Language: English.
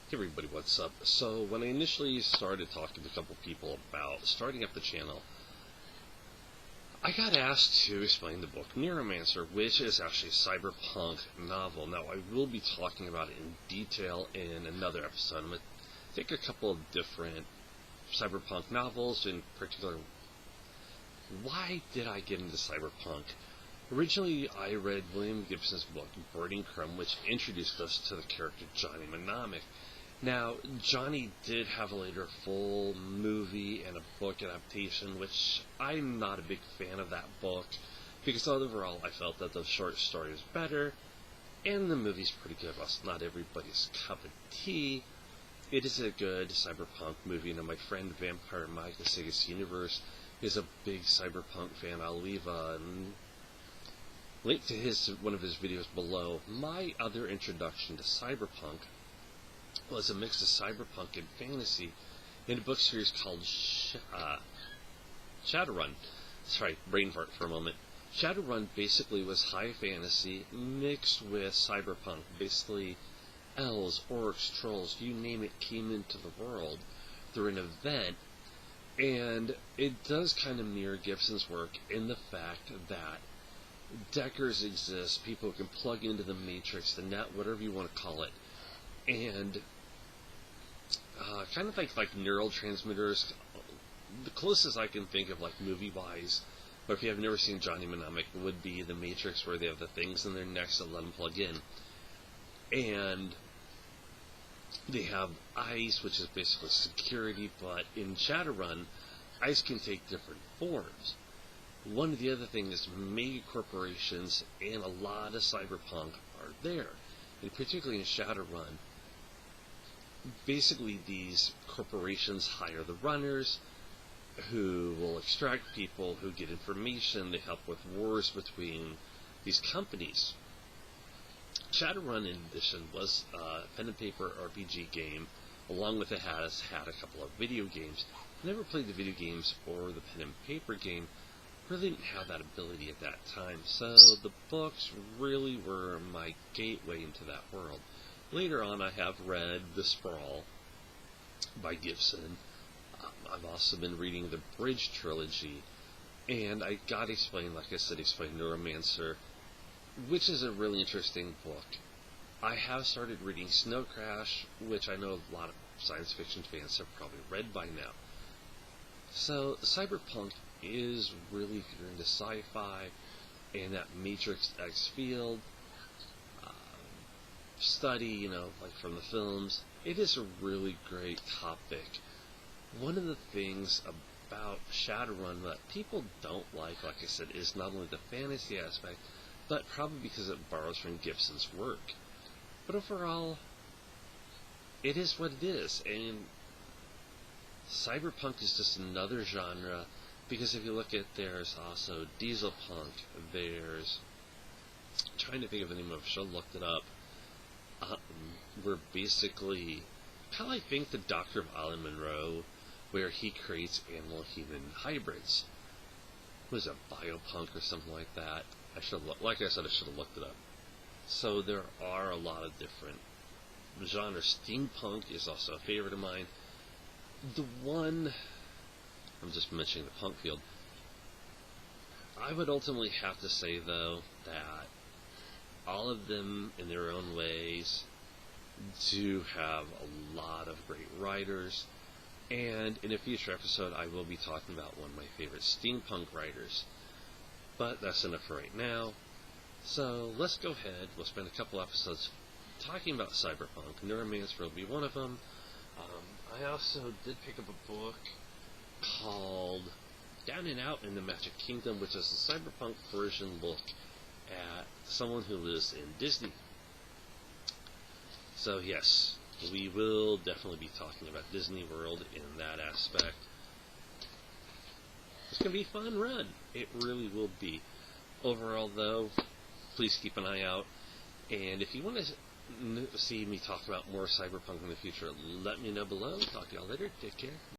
Hey everybody, what's up? So when I initially started talking to a couple people about starting up the channel, I got asked to explain the book Neuromancer, which is actually a cyberpunk novel. Now I will be talking about it in detail in another episode. I'm going to take a couple of different cyberpunk novels, in particular, why did I get into cyberpunk? Originally, I read William Gibson's book, Burning Crumb, which introduced us to the character Johnny Mnemonic. Now, Johnny did have a later full movie and a book adaptation, which I'm not a big fan of that book, because overall I felt that the short story was better, and the movie's pretty good. While it's not everybody's cup of tea, it is a good cyberpunk movie. Now, my friend Vampire Mike, the Sega Universe, is a big cyberpunk fan. I'll leave a link to one of his videos below. My other introduction to cyberpunk was a mix of cyberpunk and fantasy in a book series called Shadowrun. Sorry, brain fart for a moment. Shadowrun basically was high fantasy mixed with cyberpunk. Basically, elves, orcs, trolls, you name it, came into the world through an event. And it does kind of mirror Gibson's work in the fact that deckers exist, people can plug into the matrix, the net, whatever you want to call it, and kind of like neural transmitters. The closest I can think of, like movie-wise, or if you have never seen Johnny Mnemonic, would be the Matrix, where they have the things in their necks that let them plug in. And they have ice, which is basically security, but in Shadowrun, ice can take different forms. One of the other things is mega corporations and a lot of cyberpunk are there, and particularly in Shadowrun. Basically, these corporations hire the runners, who will extract people, who get information. They help with wars between these companies. Shadowrun, in addition, was a pen and paper RPG game, along with it has had a couple of video games. I never played the video games or the pen and paper game. Really didn't have that ability at that time, so the books really were my gateway into that world. Later on, I have read The Sprawl by Gibson. I've also been reading the Bridge trilogy, and I got explained, like I said, explained Neuromancer, which is a really interesting book. I have started reading Snow Crash, which I know a lot of science fiction fans have probably read by now. So, cyberpunk is really, if you're into sci-fi and that Matrix X field, study, like from the films, it is a really great topic. One of the things about Shadowrun that people don't like I said, is not only the fantasy aspect, but probably because it borrows from Gibson's work. But overall, it is what it is, and cyberpunk is just another genre, because if you look at, there's also diesel punk, there's, I'm trying to think of the name of it, I should have looked it up, where basically, kind of like think the Doctor of Alan Monroe, where he creates animal-human hybrids. Was it biopunk or something like that? Like I said, I should have looked it up. So there are a lot of different genres. Steampunk is also a favorite of mine. The one, I'm just mentioning the punk field, I would ultimately have to say, though, that all of them, in their own ways, do have a lot of great writers. And in a future episode, I will be talking about one of my favorite steampunk writers. But that's enough for right now. So let's go ahead. We'll spend a couple episodes talking about cyberpunk. Neuromancer will be one of them. I also did pick up a book called Down and Out in the Magic Kingdom, which is a cyberpunk version look at someone who lives in Disney. So yes, we will definitely be talking about Disney World in that aspect. It's going to be a fun run. It really will be. Overall, though, please keep an eye out. And if you want to see me talk about more cyberpunk in the future, let me know below. Talk to y'all later. Take care.